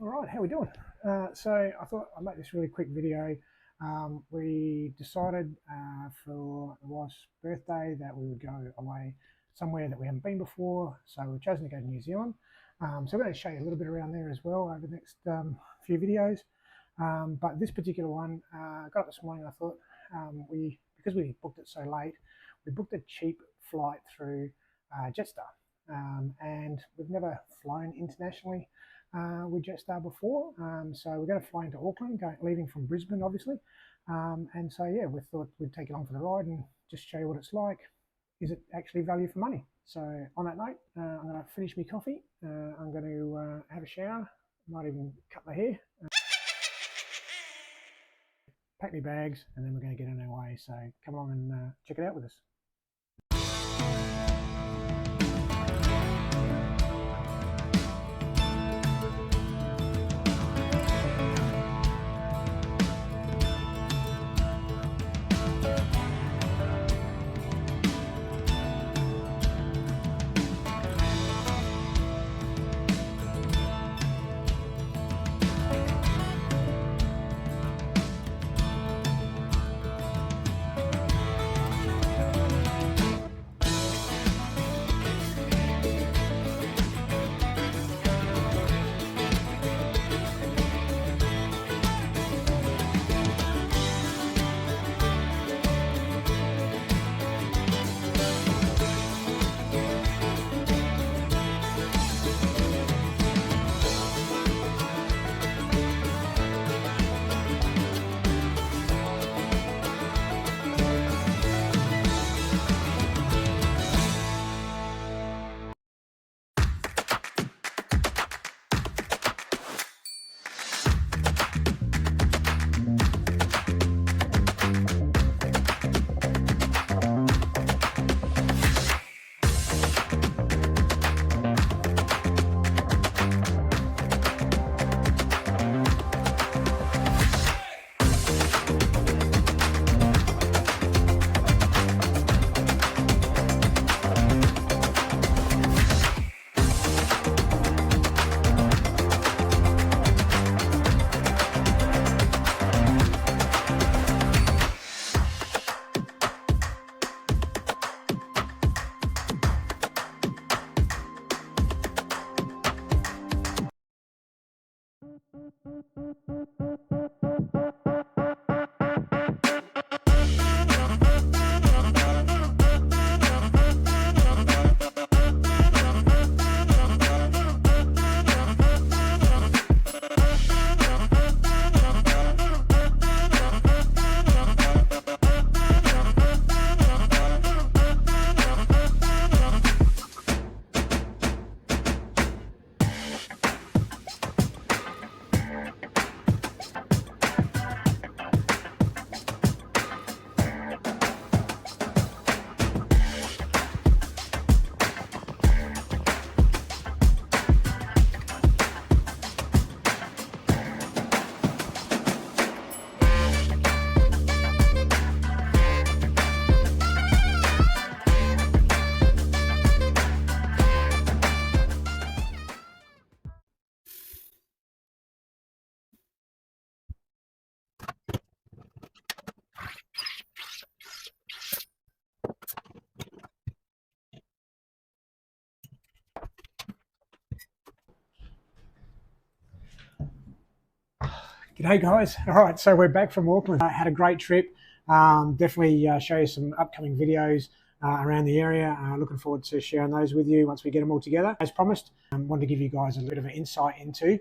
All right, how we doing? So I thought I'd make this really quick video. We decided for the wife's birthday that we would go away somewhere that we haven't been before. So we've chosen to go to New Zealand. So we're going to show you a little bit around there as well over the next few videos. But this particular one, I got up this morning and I thought because we booked it so late, we booked a cheap flight through Jetstar. And we've never flown internationally with Jetstar before, so we're going to fly into Auckland, leaving from Brisbane, obviously. And so yeah, we thought we'd take you along for the ride and just show you what it's like. Is it actually value for money? So on that note, I'm going to finish my coffee. I'm going to have a shower. Might even cut my hair. Pack my bags, and then we're going to get on our way. So come along and check it out with us. G'day guys. All right, so we're back from Auckland. I had a great trip. Definitely show you some upcoming videos around the area. Looking forward to sharing those with you once we get them all together. As promised, I wanted to give you guys a bit of an insight into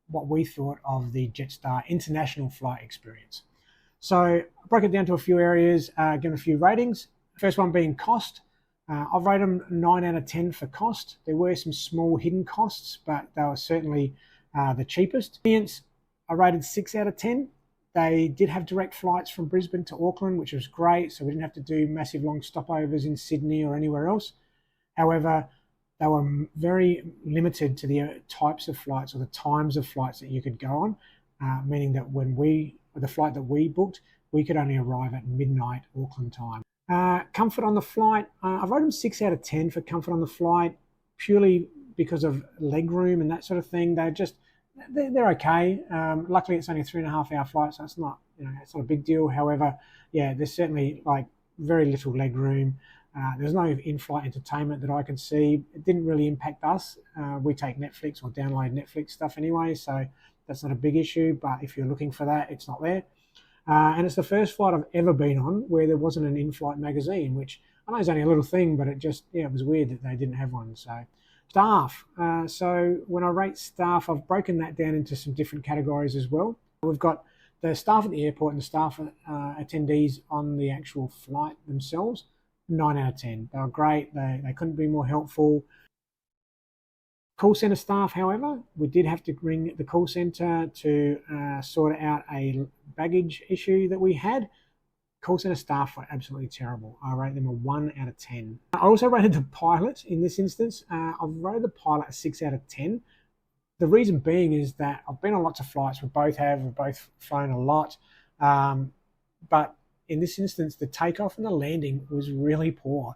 what we thought of the Jetstar international flight experience. So I broke it down to a few areas, given a few ratings. First one being cost. I've rated them 9 out of 10 for cost. There were some small hidden costs, but they were certainly the cheapest. I rated 6 out of 10. They did have direct flights from Brisbane to Auckland, which was great, so we didn't have to do massive long stopovers in Sydney or anywhere else. However, they were very limited to the types of flights or the times of flights that you could go on, meaning that the flight that we booked, we could only arrive at midnight Auckland time. Comfort on the flight, I've rated them 6 out of 10 for comfort on the flight, purely because of leg room and that sort of thing. they're okay. Luckily, it's only a 3.5 hour flight, so it's not, it's not a big deal. However, yeah, there's certainly like very little leg room. There's no in-flight entertainment that I can see. It didn't really impact us. We take Netflix or download Netflix stuff anyway, so that's not a big issue. But if you're looking for that, it's not there. And it's the first flight I've ever been on where there wasn't an in-flight magazine, which I know is only a little thing, but it just, it was weird that they didn't have one. So staff. So when I rate staff, I've broken that down into some different categories as well. We've got the staff at the airport and the staff attendees on the actual flight themselves. 9 out of 10. They were great. They couldn't be more helpful. Call center staff, however, we did have to ring the call center to sort out a baggage issue that we had. Call center staff were absolutely terrible. I rate them a 1 out of 10. I also rated the pilot in this instance. I've rated the pilot a 6 out of 10. The reason being is that I've been on lots of flights. We've both flown a lot. But in this instance, the takeoff and the landing was really poor.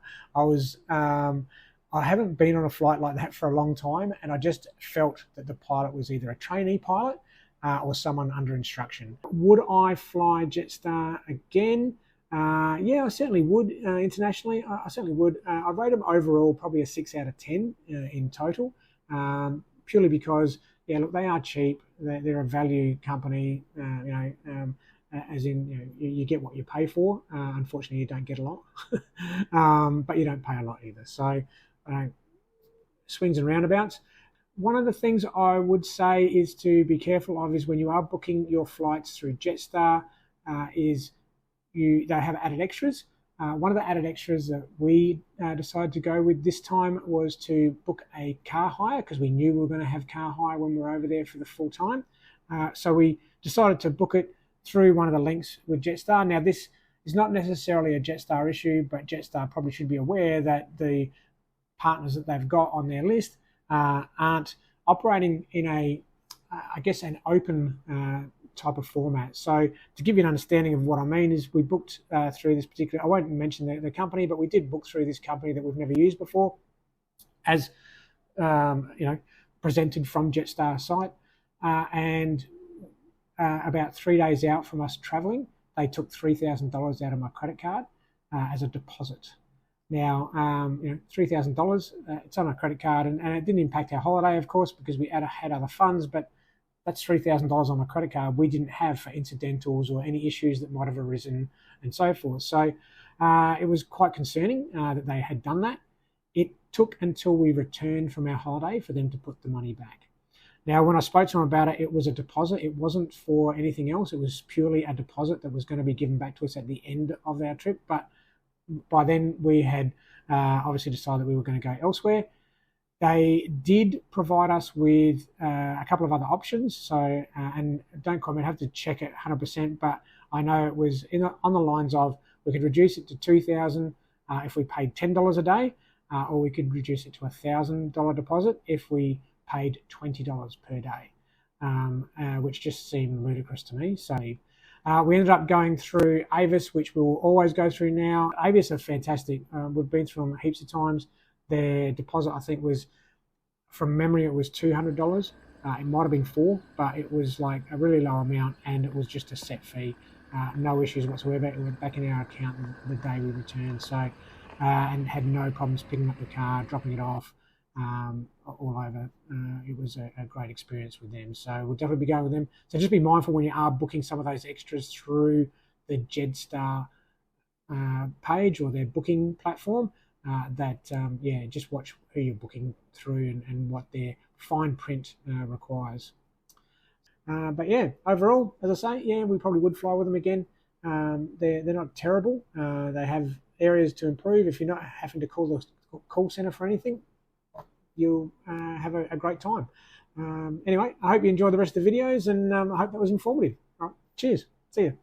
I haven't been on a flight like that for a long time, and I just felt that the pilot was either a trainee pilot or someone under instruction. Would I fly Jetstar again? Yeah, I certainly would. Internationally, I certainly would. I rate them overall probably a 6 out of 10 in total, purely because, yeah, look, they are cheap. They're a value company, as in, you get what you pay for. Unfortunately, you don't get a lot, but you don't pay a lot either. So swings and roundabouts. One of the things I would say is to be careful of is when you are booking your flights through Jetstar, they have added extras. One of the added extras that we decided to go with this time was to book a car hire, because we knew we were going to have car hire when we were over there for the full time. So we decided to book it through one of the links with Jetstar. Now, this is not necessarily a Jetstar issue, but Jetstar probably should be aware that the partners that they've got on their list aren't operating in an open type of format. So to give you an understanding of what I mean is we booked through this particular, I won't mention the company, but we did book through this company that we've never used before, as presented from Jetstar site, and about 3 days out from us traveling, they took $3,000 out of my credit card as a deposit. Now, $3,000, it's on a credit card, and it didn't impact our holiday, of course, because we had other funds, but that's $3,000 on my credit card we didn't have for incidentals or any issues that might have arisen and so forth. So it was quite concerning that they had done that. It took until we returned from our holiday for them to put the money back. Now, when I spoke to them about it, it was a deposit. It wasn't for anything else. It was purely a deposit that was going to be given back to us at the end of our trip. But by then, we had obviously decided we were going to go elsewhere. They did provide us with a couple of other options. So, and don't quote me, I have to check it 100%, but I know it was on the lines of we could reduce it to $2,000 if we paid $10 a day, or we could reduce it to a $1,000 deposit if we paid $20 per day, which just seemed ludicrous to me. So we ended up going through Avis, which we will always go through now. Avis are fantastic. We've been through them heaps of times. Their deposit, I think, was, from memory, it was $200. It might have been $400, but it was like a really low amount, and it was just a set fee. No issues whatsoever. It went back in our account the day we returned. So, and had no problems picking up the car, dropping it off, all over. It was a great experience with them. So we'll definitely be going with them. So just be mindful when you are booking some of those extras through the Jetstar page or their booking platform. Just watch who you're booking through and what their fine print requires. But yeah, overall, as I say, yeah, we probably would fly with them again. They're not terrible. They have areas to improve. If you're not having to call the call center for anything, you'll have a great time. Anyway, I hope you enjoyed the rest of the videos, and I hope that was informative. All right, cheers. See you.